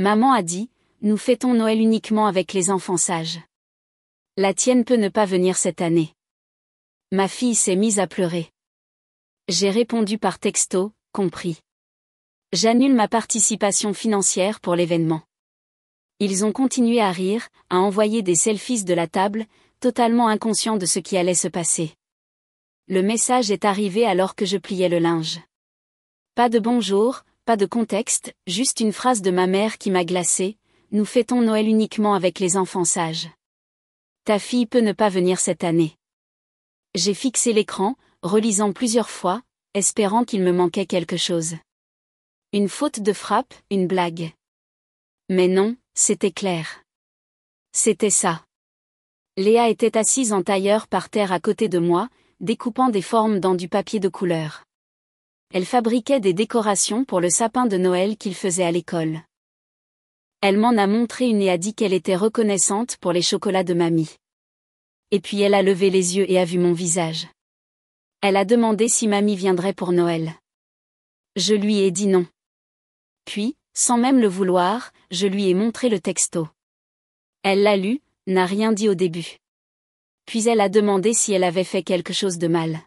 Maman a dit, nous fêtons Noël uniquement avec les enfants sages. La tienne peut ne pas venir cette année. Ma fille s'est mise à pleurer. J'ai répondu par texto, compris. J'annule ma participation financière pour l'événement. Ils ont continué à rire, à envoyer des selfies de la table, totalement inconscients de ce qui allait se passer. Le message est arrivé alors que je pliais le linge. Pas de bonjour, pas de contexte, juste une phrase de ma mère qui m'a glacée, nous fêtons Noël uniquement avec les enfants sages. Ta fille peut ne pas venir cette année. J'ai fixé l'écran, relisant plusieurs fois, espérant qu'il me manquait quelque chose. Une faute de frappe, une blague. Mais non, c'était clair. C'était ça. Léa était assise en tailleur par terre à côté de moi, découpant des formes dans du papier de couleur. Elle fabriquait des décorations pour le sapin de Noël qu'il faisait à l'école. Elle m'en a montré une et a dit qu'elle était reconnaissante pour les chocolats de mamie. Et puis elle a levé les yeux et a vu mon visage. Elle a demandé si mamie viendrait pour Noël. Je lui ai dit non. Puis, sans même le vouloir, je lui ai montré le texto. Elle l'a lu, n'a rien dit au début. Puis elle a demandé si elle avait fait quelque chose de mal.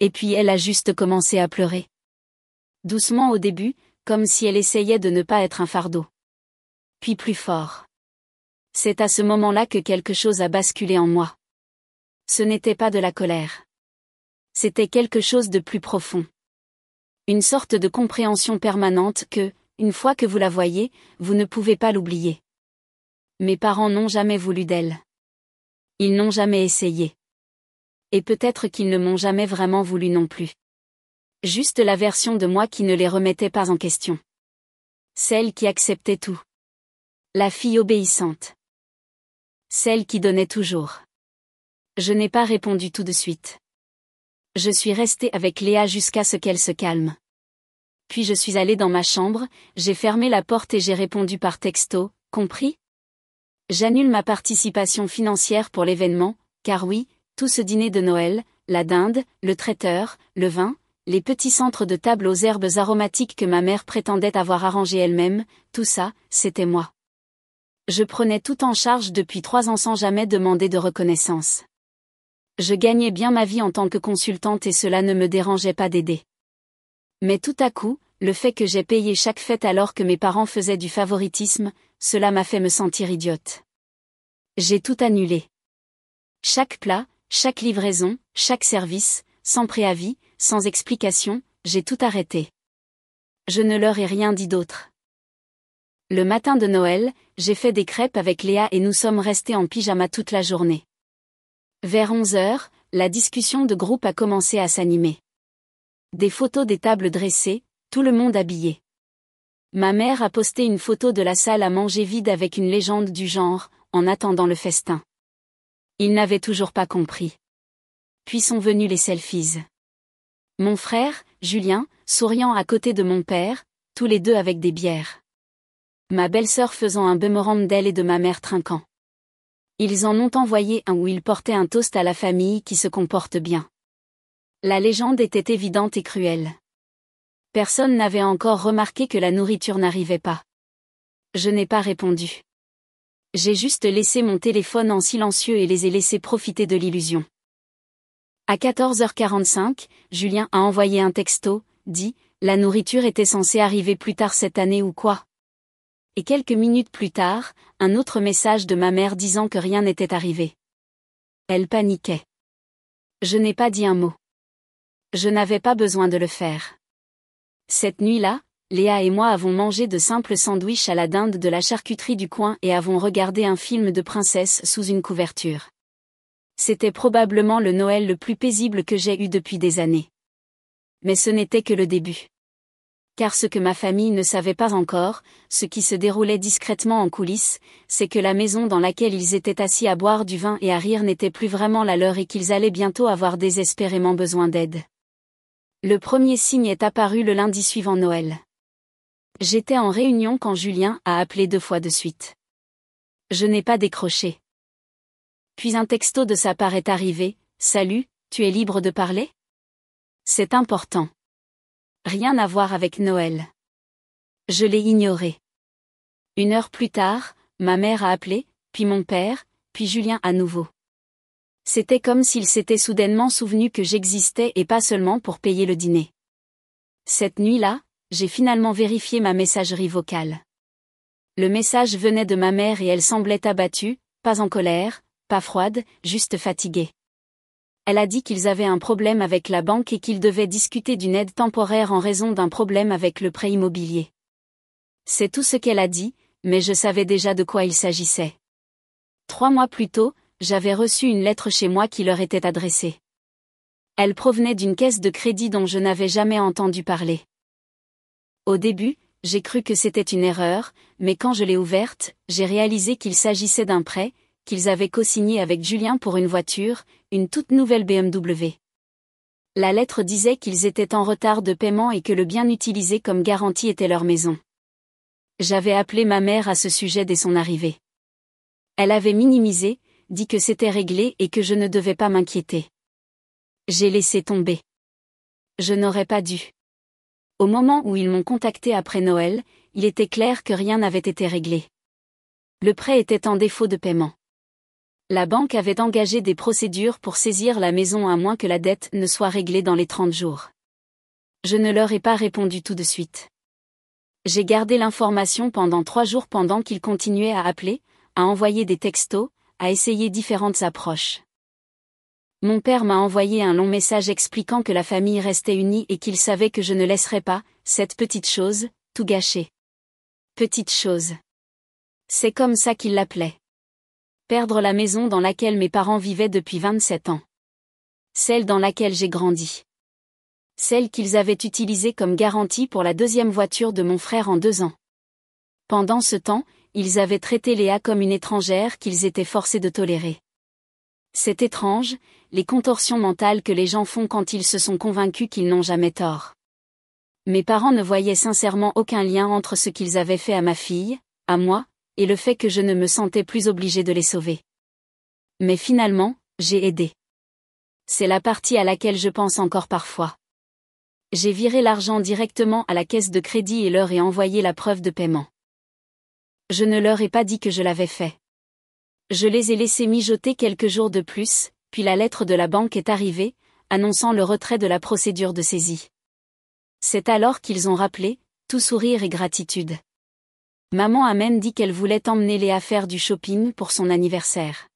Et puis elle a juste commencé à pleurer. Doucement au début, comme si elle essayait de ne pas être un fardeau. Puis plus fort. C'est à ce moment-là que quelque chose a basculé en moi. Ce n'était pas de la colère. C'était quelque chose de plus profond. Une sorte de compréhension permanente que, une fois que vous la voyez, vous ne pouvez pas l'oublier. Mes parents n'ont jamais voulu d'elle. Ils n'ont jamais essayé. Et peut-être qu'ils ne m'ont jamais vraiment voulu non plus. Juste la version de moi qui ne les remettait pas en question. Celle qui acceptait tout. La fille obéissante. Celle qui donnait toujours. Je n'ai pas répondu tout de suite. Je suis restée avec Léa jusqu'à ce qu'elle se calme. Puis je suis allée dans ma chambre, j'ai fermé la porte et j'ai répondu par texto, compris ? J'annule ma participation financière pour l'événement, car oui, tout ce dîner de Noël, la dinde, le traiteur, le vin, les petits centres de table aux herbes aromatiques que ma mère prétendait avoir arrangés elle-même, tout ça, c'était moi. Je prenais tout en charge depuis 3 ans sans jamais demander de reconnaissance. Je gagnais bien ma vie en tant que consultante et cela ne me dérangeait pas d'aider. Mais tout à coup, le fait que j'ai payé chaque fête alors que mes parents faisaient du favoritisme, cela m'a fait me sentir idiote. J'ai tout annulé. Chaque plat, chaque livraison, chaque service, sans préavis, sans explication, j'ai tout arrêté. Je ne leur ai rien dit d'autre. Le matin de Noël, j'ai fait des crêpes avec Léa et nous sommes restés en pyjama toute la journée. Vers 11h, la discussion de groupe a commencé à s'animer. Des photos des tables dressées, tout le monde habillé. Ma mère a posté une photo de la salle à manger vide avec une légende du genre, en attendant le festin. Ils n'avaient toujours pas compris. Puis sont venus les selfies. Mon frère, Julien, souriant à côté de mon père, tous les deux avec des bières. Ma belle-sœur faisant un boomerang d'elle et de ma mère trinquant. Ils en ont envoyé un où ils portaient un toast à la famille qui se comporte bien. La légende était évidente et cruelle. Personne n'avait encore remarqué que la nourriture n'arrivait pas. Je n'ai pas répondu. J'ai juste laissé mon téléphone en silencieux et les ai laissés profiter de l'illusion. À 14h45, Julien a envoyé un texto, dit « La nourriture était censée arriver plus tard cette année ou quoi ?» Et quelques minutes plus tard, un autre message de ma mère disant que rien n'était arrivé. Elle paniquait. Je n'ai pas dit un mot. Je n'avais pas besoin de le faire. Cette nuit-là, Léa et moi avons mangé de simples sandwichs à la dinde de la charcuterie du coin et avons regardé un film de princesse sous une couverture. C'était probablement le Noël le plus paisible que j'ai eu depuis des années. Mais ce n'était que le début. Car ce que ma famille ne savait pas encore, ce qui se déroulait discrètement en coulisses, c'est que la maison dans laquelle ils étaient assis à boire du vin et à rire n'était plus vraiment la leur et qu'ils allaient bientôt avoir désespérément besoin d'aide. Le premier signe est apparu le lundi suivant Noël. J'étais en réunion quand Julien a appelé 2 fois de suite. Je n'ai pas décroché. Puis un texto de sa part est arrivé, « Salut, tu es libre de parler ? C'est important. » Rien à voir avec Noël. Je l'ai ignoré. 1 heure plus tard, ma mère a appelé, puis mon père, puis Julien à nouveau. C'était comme s'il s'était soudainement souvenu que j'existais et pas seulement pour payer le dîner. Cette nuit-là, j'ai finalement vérifié ma messagerie vocale. Le message venait de ma mère et elle semblait abattue, pas en colère, pas froide, juste fatiguée. Elle a dit qu'ils avaient un problème avec la banque et qu'ils devaient discuter d'une aide temporaire en raison d'un problème avec le prêt immobilier. C'est tout ce qu'elle a dit, mais je savais déjà de quoi il s'agissait. 3 mois plus tôt, j'avais reçu une lettre chez moi qui leur était adressée. Elle provenait d'une caisse de crédit dont je n'avais jamais entendu parler. Au début, j'ai cru que c'était une erreur, mais quand je l'ai ouverte, j'ai réalisé qu'il s'agissait d'un prêt, qu'ils avaient co-signé avec Julien pour une voiture, une toute nouvelle BMW. La lettre disait qu'ils étaient en retard de paiement et que le bien utilisé comme garantie était leur maison. J'avais appelé ma mère à ce sujet dès son arrivée. Elle avait minimisé, dit que c'était réglé et que je ne devais pas m'inquiéter. J'ai laissé tomber. Je n'aurais pas dû. Au moment où ils m'ont contacté après Noël, il était clair que rien n'avait été réglé. Le prêt était en défaut de paiement. La banque avait engagé des procédures pour saisir la maison à moins que la dette ne soit réglée dans les 30 jours. Je ne leur ai pas répondu tout de suite. J'ai gardé l'information pendant 3 jours pendant qu'ils continuaient à appeler, à envoyer des textos, à essayer différentes approches. Mon père m'a envoyé un long message expliquant que la famille restait unie et qu'il savait que je ne laisserais pas, cette petite chose, tout gâcher. Petite chose. C'est comme ça qu'il l'appelait. Perdre la maison dans laquelle mes parents vivaient depuis 27 ans. Celle dans laquelle j'ai grandi. Celle qu'ils avaient utilisée comme garantie pour la 2e voiture de mon frère en 2 ans. Pendant ce temps, ils avaient traité Léa comme une étrangère qu'ils étaient forcés de tolérer. C'est étrange, les contorsions mentales que les gens font quand ils se sont convaincus qu'ils n'ont jamais tort. Mes parents ne voyaient sincèrement aucun lien entre ce qu'ils avaient fait à ma fille, à moi, et le fait que je ne me sentais plus obligée de les sauver. Mais finalement, j'ai aidé. C'est la partie à laquelle je pense encore parfois. J'ai viré l'argent directement à la caisse de crédit et leur ai envoyé la preuve de paiement. Je ne leur ai pas dit que je l'avais fait. Je les ai laissés mijoter quelques jours de plus, puis la lettre de la banque est arrivée, annonçant le retrait de la procédure de saisie. C'est alors qu'ils ont rappelé, tout sourire et gratitude. Maman a même dit qu'elle voulait emmener Léa faire du shopping pour son anniversaire.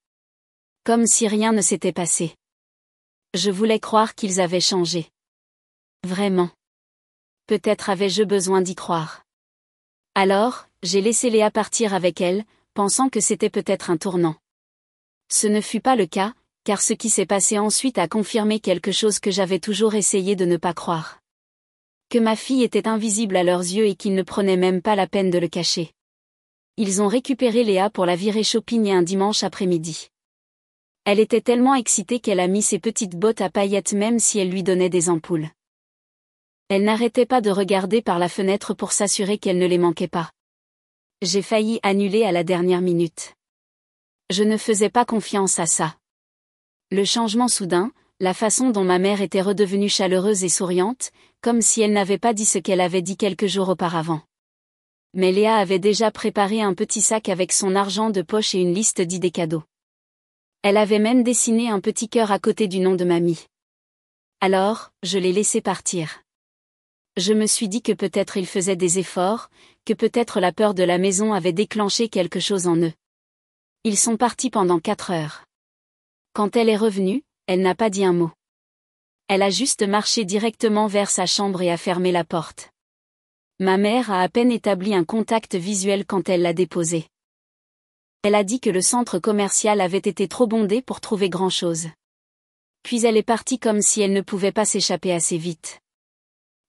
Comme si rien ne s'était passé. Je voulais croire qu'ils avaient changé. Vraiment. Peut-être avais-je besoin d'y croire. Alors, j'ai laissé Léa partir avec elle, pensant que c'était peut-être un tournant. Ce ne fut pas le cas, car ce qui s'est passé ensuite a confirmé quelque chose que j'avais toujours essayé de ne pas croire. Que ma fille était invisible à leurs yeux et qu'ils ne prenaient même pas la peine de le cacher. Ils ont récupéré Léa pour la virer shopping un dimanche après-midi. Elle était tellement excitée qu'elle a mis ses petites bottes à paillettes même si elle lui donnait des ampoules. Elle n'arrêtait pas de regarder par la fenêtre pour s'assurer qu'elle ne les manquait pas. J'ai failli annuler à la dernière minute. Je ne faisais pas confiance à ça. Le changement soudain, la façon dont ma mère était redevenue chaleureuse et souriante, comme si elle n'avait pas dit ce qu'elle avait dit quelques jours auparavant. Mais Léa avait déjà préparé un petit sac avec son argent de poche et une liste d'idées cadeaux. Elle avait même dessiné un petit cœur à côté du nom de mamie. Alors, je l'ai laissé partir. Je me suis dit que peut-être il faisait des efforts, que peut-être la peur de la maison avait déclenché quelque chose en eux. Ils sont partis pendant 4 heures. Quand elle est revenue, elle n'a pas dit un mot. Elle a juste marché directement vers sa chambre et a fermé la porte. Ma mère a à peine établi un contact visuel quand elle l'a déposée. Elle a dit que le centre commercial avait été trop bondé pour trouver grand-chose. Puis elle est partie comme si elle ne pouvait pas s'échapper assez vite.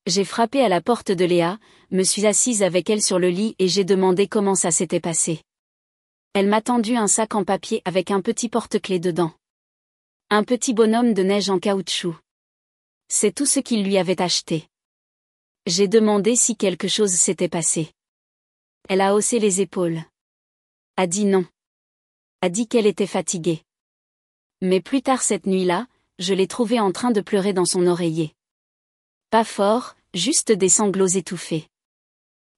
J'ai frappé à la porte de Léa, me suis assise avec elle sur le lit et j'ai demandé comment ça s'était passé. Elle m'a tendu un sac en papier avec un petit porte-clés dedans. Un petit bonhomme de neige en caoutchouc. C'est tout ce qu'il lui avait acheté. J'ai demandé si quelque chose s'était passé. Elle a haussé les épaules. A dit non. A dit qu'elle était fatiguée. Mais plus tard cette nuit-là, je l'ai trouvée en train de pleurer dans son oreiller. Pas fort, juste des sanglots étouffés.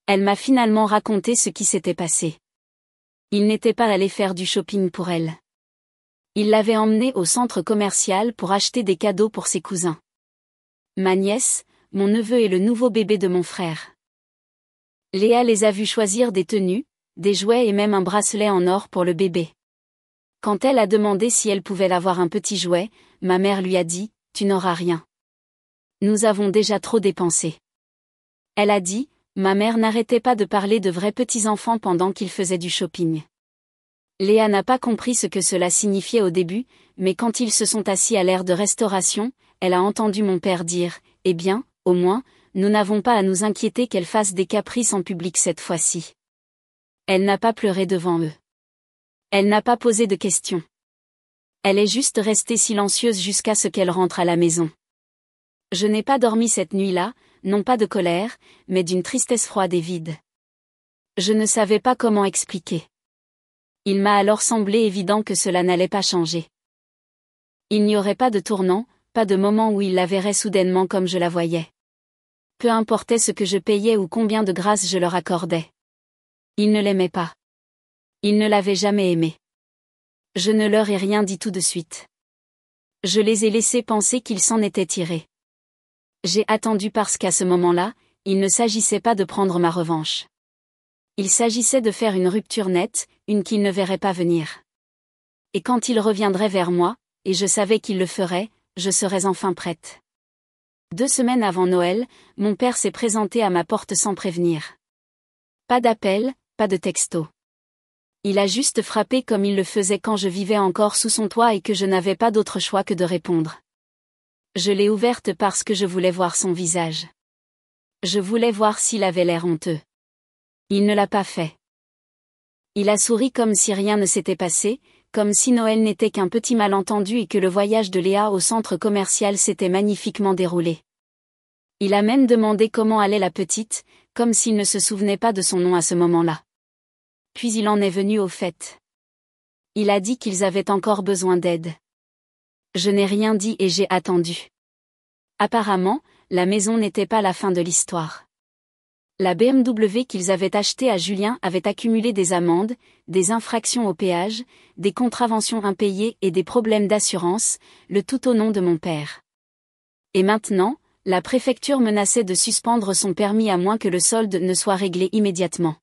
Elle m'a finalement raconté ce qui s'était passé. Il n'était pas allé faire du shopping pour elle. Il l'avait emmenée au centre commercial pour acheter des cadeaux pour ses cousins. Ma nièce, mon neveu et le nouveau bébé de mon frère. Léa les a vus choisir des tenues, des jouets et même un bracelet en or pour le bébé. Quand elle a demandé si elle pouvait avoir un petit jouet, ma mère lui a dit « Tu n'auras rien. Nous avons déjà trop dépensé. » Elle a dit « Ma mère n'arrêtait pas de parler de vrais petits-enfants pendant qu'ils faisaient du shopping. » Léa n'a pas compris ce que cela signifiait au début, mais quand ils se sont assis à l'aire de restauration, elle a entendu mon père dire « Eh bien, au moins, nous n'avons pas à nous inquiéter qu'elle fasse des caprices en public cette fois-ci. » Elle n'a pas pleuré devant eux. Elle n'a pas posé de questions. Elle est juste restée silencieuse jusqu'à ce qu'elle rentre à la maison. Je n'ai pas dormi cette nuit-là, non pas de colère, mais d'une tristesse froide et vide. Je ne savais pas comment expliquer. Il m'a alors semblé évident que cela n'allait pas changer. Il n'y aurait pas de tournant, pas de moment où il la verrait soudainement comme je la voyais. Peu importait ce que je payais ou combien de grâce je leur accordais. Il ne l'aimait pas. Il ne l'avait jamais aimé. Je ne leur ai rien dit tout de suite. Je les ai laissés penser qu'ils s'en étaient tirés. J'ai attendu parce qu'à ce moment-là, il ne s'agissait pas de prendre ma revanche. Il s'agissait de faire une rupture nette, une qu'ils ne verraient pas venir. Et quand il reviendrait vers moi, et je savais qu'il le ferait, je serais enfin prête. 2 semaines avant Noël, mon père s'est présenté à ma porte sans prévenir. Pas d'appel, pas de texto. Il a juste frappé comme il le faisait quand je vivais encore sous son toit et que je n'avais pas d'autre choix que de répondre. Je l'ai ouverte parce que je voulais voir son visage. Je voulais voir s'il avait l'air honteux. Il ne l'a pas fait. Il a souri comme si rien ne s'était passé, comme si Noël n'était qu'un petit malentendu et que le voyage de Léa au centre commercial s'était magnifiquement déroulé. Il a même demandé comment allait la petite, comme s'il ne se souvenait pas de son nom à ce moment-là. Puis il en est venu au fait. Il a dit qu'ils avaient encore besoin d'aide. Je n'ai rien dit et j'ai attendu. Apparemment, la maison n'était pas la fin de l'histoire. La BMW qu'ils avaient achetée à Julien avait accumulé des amendes, des infractions au péage, des contraventions impayées et des problèmes d'assurance, le tout au nom de mon père. Et maintenant, la préfecture menaçait de suspendre son permis à moins que le solde ne soit réglé immédiatement.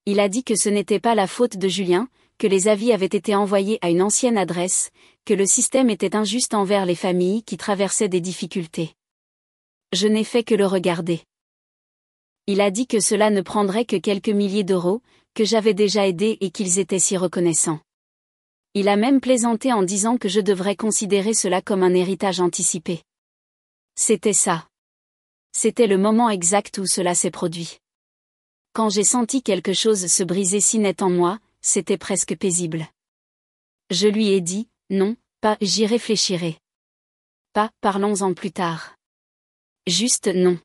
Il a dit que ce n'était pas la faute de Julien, que les avis avaient été envoyés à une ancienne adresse, que le système était injuste envers les familles qui traversaient des difficultés. Je n'ai fait que le regarder. Il a dit que cela ne prendrait que quelques milliers d'euros, que j'avais déjà aidé et qu'ils étaient si reconnaissants. Il a même plaisanté en disant que je devrais considérer cela comme un héritage anticipé. C'était ça. C'était le moment exact où cela s'est produit. Quand j'ai senti quelque chose se briser si net en moi, c'était presque paisible. Je lui ai dit, non, pas j'y réfléchirai. Pas parlons-en plus tard. Juste non.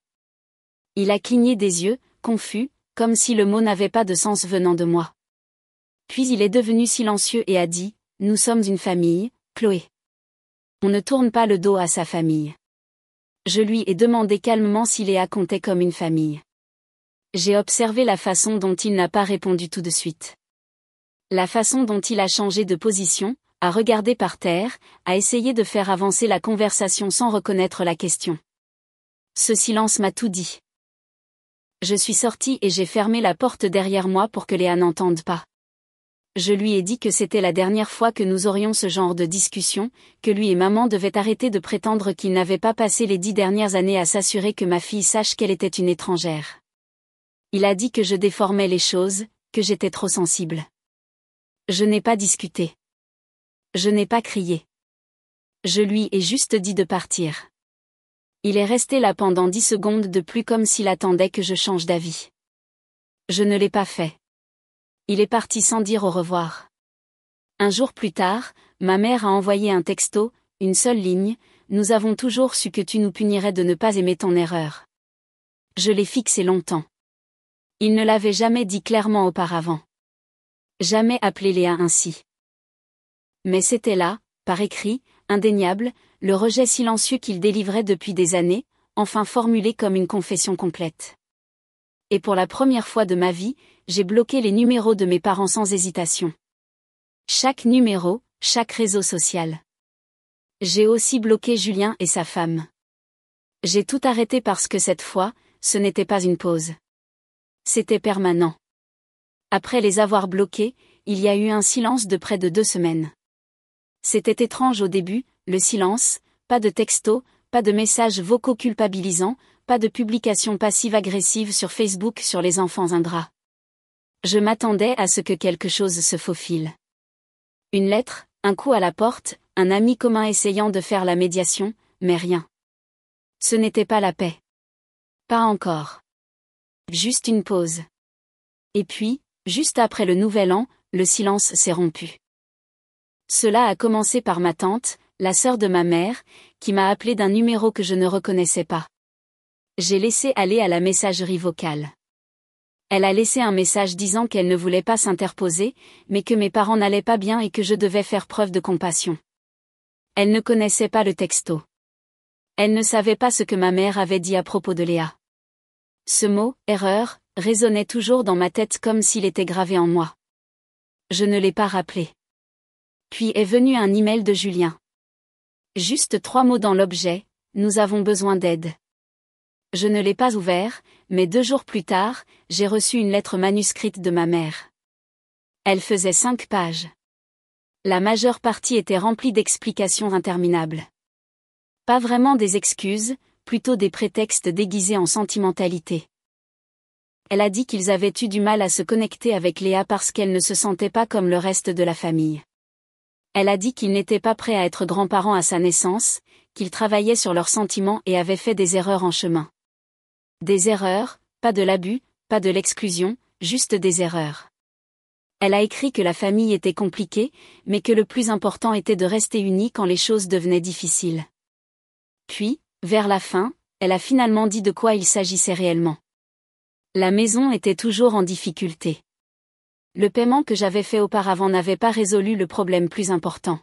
Il a cligné des yeux, confus, comme si le mot n'avait pas de sens venant de moi. Puis il est devenu silencieux et a dit, nous sommes une famille, Chloé. On ne tourne pas le dos à sa famille. Je lui ai demandé calmement si Léa comptait comme une famille. J'ai observé la façon dont il n'a pas répondu tout de suite. La façon dont il a changé de position, a regardé par terre, a essayé de faire avancer la conversation sans reconnaître la question. Ce silence m'a tout dit. Je suis sortie et j'ai fermé la porte derrière moi pour que Léa n'entende pas. Je lui ai dit que c'était la dernière fois que nous aurions ce genre de discussion, que lui et maman devaient arrêter de prétendre qu'ils n'avaient pas passé les 10 dernières années à s'assurer que ma fille sache qu'elle était une étrangère. Il a dit que je déformais les choses, que j'étais trop sensible. Je n'ai pas discuté. Je n'ai pas crié. Je lui ai juste dit de partir. Il est resté là pendant 10 secondes de plus comme s'il attendait que je change d'avis. Je ne l'ai pas fait. Il est parti sans dire au revoir. Un jour plus tard, ma mère a envoyé un texto, une seule ligne, nous avons toujours su que tu nous punirais de ne pas aimer ton erreur. Je l'ai fixé longtemps. Il ne l'avait jamais dit clairement auparavant. Jamais appelé Léa ainsi. Mais c'était là, par écrit, indéniable, le rejet silencieux qu'il délivrait depuis des années, enfin formulé comme une confession complète. Et pour la première fois de ma vie, j'ai bloqué les numéros de mes parents sans hésitation. Chaque numéro, chaque réseau social. J'ai aussi bloqué Julien et sa femme. J'ai tout arrêté parce que cette fois, ce n'était pas une pause. C'était permanent. Après les avoir bloqués, il y a eu un silence de près de 2 semaines. C'était étrange au début, le silence, pas de textos, pas de messages vocaux culpabilisants, pas de publications passives-agressives sur Facebook sur les enfants ingrats. Je m'attendais à ce que quelque chose se faufile. Une lettre, un coup à la porte, un ami commun essayant de faire la médiation, mais rien. Ce n'était pas la paix. Pas encore. Juste une pause. Et puis, juste après le nouvel an, le silence s'est rompu. Cela a commencé par ma tante, la sœur de ma mère, qui m'a appelé d'un numéro que je ne reconnaissais pas. J'ai laissé aller à la messagerie vocale. Elle a laissé un message disant qu'elle ne voulait pas s'interposer, mais que mes parents n'allaient pas bien et que je devais faire preuve de compassion. Elle ne connaissait pas le texto. Elle ne savait pas ce que ma mère avait dit à propos de Léa. Ce mot, erreur, résonnait toujours dans ma tête comme s'il était gravé en moi. Je ne l'ai pas rappelé. Puis est venu un email de Julien. Juste 3 mots dans l'objet, nous avons besoin d'aide. Je ne l'ai pas ouvert, mais 2 jours plus tard, j'ai reçu une lettre manuscrite de ma mère. Elle faisait 5 pages. La majeure partie était remplie d'explications interminables. Pas vraiment des excuses, plutôt des prétextes déguisés en sentimentalité. Elle a dit qu'ils avaient eu du mal à se connecter avec Léa parce qu'elle ne se sentait pas comme le reste de la famille. Elle a dit qu'ils n'étaient pas prêts à être grands-parents à sa naissance, qu'ils travaillaient sur leurs sentiments et avaient fait des erreurs en chemin. Des erreurs, pas de l'abus, pas de l'exclusion, juste des erreurs. Elle a écrit que la famille était compliquée, mais que le plus important était de rester unis quand les choses devenaient difficiles. Puis, vers la fin, elle a finalement dit de quoi il s'agissait réellement. La maison était toujours en difficulté. Le paiement que j'avais fait auparavant n'avait pas résolu le problème plus important.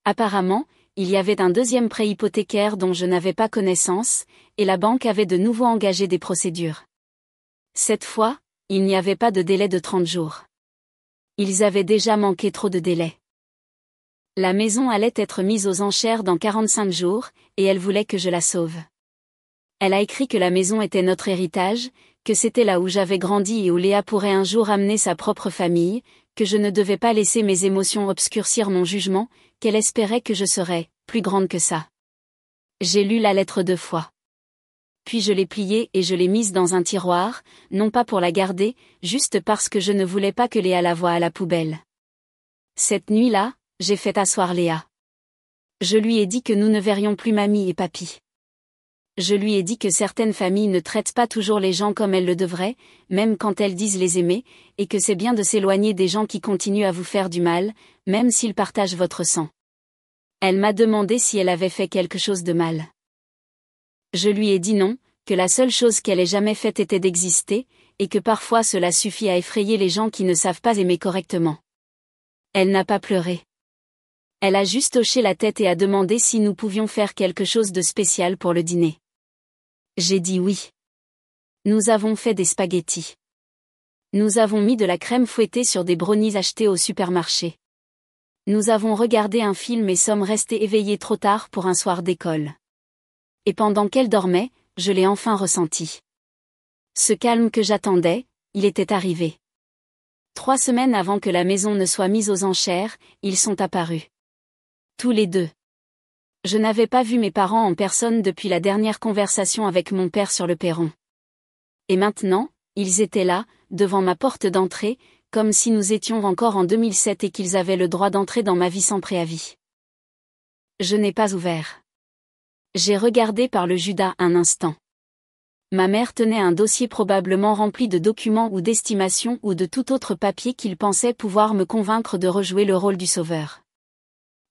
Apparemment, il y avait un 2e prêt hypothécaire dont je n'avais pas connaissance, et la banque avait de nouveau engagé des procédures. Cette fois, il n'y avait pas de délai de 30 jours. Ils avaient déjà manqué trop de délais. La maison allait être mise aux enchères dans 45 jours, et elle voulait que je la sauve. Elle a écrit que la maison était notre héritage, que c'était là où j'avais grandi et où Léa pourrait un jour amener sa propre famille, que je ne devais pas laisser mes émotions obscurcir mon jugement, qu'elle espérait que je serais plus grande que ça. J'ai lu la lettre 2 fois. Puis je l'ai pliée et je l'ai mise dans un tiroir, non pas pour la garder, juste parce que je ne voulais pas que Léa la voie à la poubelle. Cette nuit-là, j'ai fait asseoir Léa. Je lui ai dit que nous ne verrions plus mamie et papy. Je lui ai dit que certaines familles ne traitent pas toujours les gens comme elles le devraient, même quand elles disent les aimer, et que c'est bien de s'éloigner des gens qui continuent à vous faire du mal, même s'ils partagent votre sang. Elle m'a demandé si elle avait fait quelque chose de mal. Je lui ai dit non, que la seule chose qu'elle ait jamais faite était d'exister, et que parfois cela suffit à effrayer les gens qui ne savent pas aimer correctement. Elle n'a pas pleuré. Elle a juste hoché la tête et a demandé si nous pouvions faire quelque chose de spécial pour le dîner. J'ai dit oui. Nous avons fait des spaghettis. Nous avons mis de la crème fouettée sur des brownies achetés au supermarché. Nous avons regardé un film et sommes restés éveillés trop tard pour un soir d'école. Et pendant qu'elle dormait, je l'ai enfin ressenti. Ce calme que j'attendais, il était arrivé. 3 semaines avant que la maison ne soit mise aux enchères, ils sont apparus. Tous les 2. Je n'avais pas vu mes parents en personne depuis la dernière conversation avec mon père sur le perron. Et maintenant, ils étaient là, devant ma porte d'entrée, comme si nous étions encore en 2007 et qu'ils avaient le droit d'entrer dans ma vie sans préavis. Je n'ai pas ouvert. J'ai regardé par le Judas un instant. Ma mère tenait un dossier probablement rempli de documents ou d'estimations ou de tout autre papier qu'il pensait pouvoir me convaincre de rejouer le rôle du sauveur.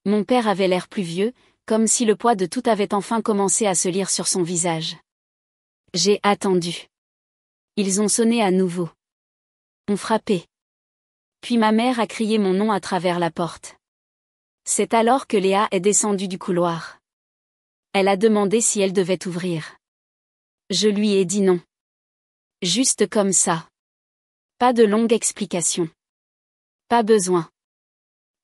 Mon père avait l'air plus vieux, comme si le poids de tout avait enfin commencé à se lire sur son visage. J'ai attendu. Ils ont sonné à nouveau. On frappé. Puis ma mère a crié mon nom à travers la porte. C'est alors que Léa est descendue du couloir. Elle a demandé si elle devait ouvrir. Je lui ai dit non. Juste comme ça. Pas de longue explication. Pas besoin.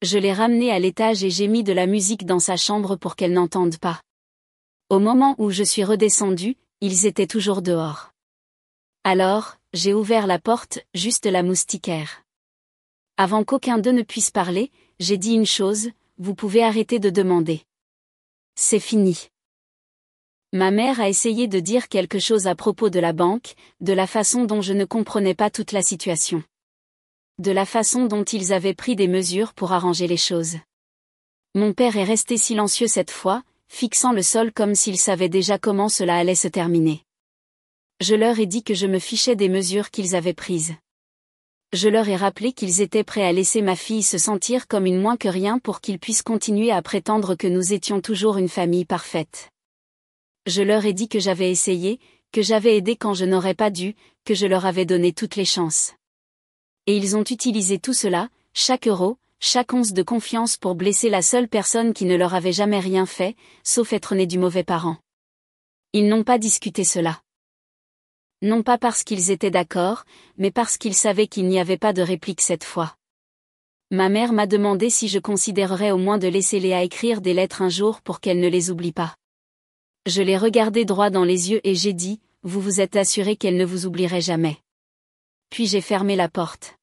Je l'ai ramenée à l'étage et j'ai mis de la musique dans sa chambre pour qu'elle n'entende pas. Au moment où je suis redescendue, ils étaient toujours dehors. Alors, j'ai ouvert la porte, juste la moustiquaire. Avant qu'aucun d'eux ne puisse parler, j'ai dit une chose, vous pouvez arrêter de demander. C'est fini. Ma mère a essayé de dire quelque chose à propos de la banque, de la façon dont je ne comprenais pas toute la situation. De la façon dont ils avaient pris des mesures pour arranger les choses. Mon père est resté silencieux cette fois, fixant le sol comme s'il savait déjà comment cela allait se terminer. Je leur ai dit que je me fichais des mesures qu'ils avaient prises. Je leur ai rappelé qu'ils étaient prêts à laisser ma fille se sentir comme une moins que rien pour qu'ils puissent continuer à prétendre que nous étions toujours une famille parfaite. Je leur ai dit que j'avais essayé, que j'avais aidé quand je n'aurais pas dû, que je leur avais donné toutes les chances. Et ils ont utilisé tout cela, chaque euro, chaque once de confiance pour blesser la seule personne qui ne leur avait jamais rien fait, sauf être né du mauvais parent. Ils n'ont pas discuté cela. Non pas parce qu'ils étaient d'accord, mais parce qu'ils savaient qu'il n'y avait pas de réplique cette fois. Ma mère m'a demandé si je considérerais au moins de laisser Léa écrire des lettres un jour pour qu'elle ne les oublie pas. Je l'ai regardée droit dans les yeux et j'ai dit, vous vous êtes assuré qu'elle ne vous oublierait jamais. Puis j'ai fermé la porte.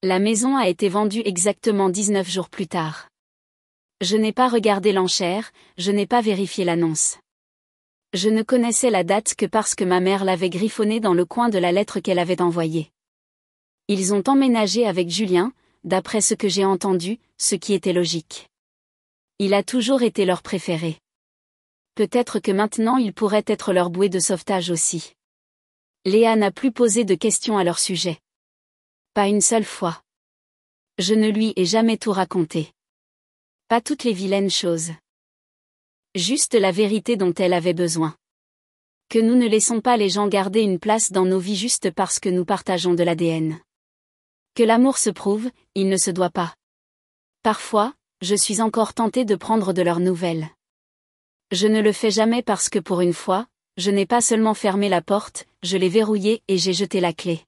La maison a été vendue exactement 19 jours plus tard. Je n'ai pas regardé l'enchère, je n'ai pas vérifié l'annonce. Je ne connaissais la date que parce que ma mère l'avait griffonnée dans le coin de la lettre qu'elle avait envoyée. Ils ont emménagé avec Julien, d'après ce que j'ai entendu, ce qui était logique. Il a toujours été leur préféré. Peut-être que maintenant il pourrait être leur bouée de sauvetage aussi. Léa n'a plus posé de questions à leur sujet. Pas une seule fois. Je ne lui ai jamais tout raconté. Pas toutes les vilaines choses. Juste la vérité dont elle avait besoin. Que nous ne laissons pas les gens garder une place dans nos vies juste parce que nous partageons de l'ADN. Que l'amour se prouve, il ne se doit pas. Parfois, je suis encore tentée de prendre de leurs nouvelles. Je ne le fais jamais parce que pour une fois, je n'ai pas seulement fermé la porte, je l'ai verrouillée et j'ai jeté la clé.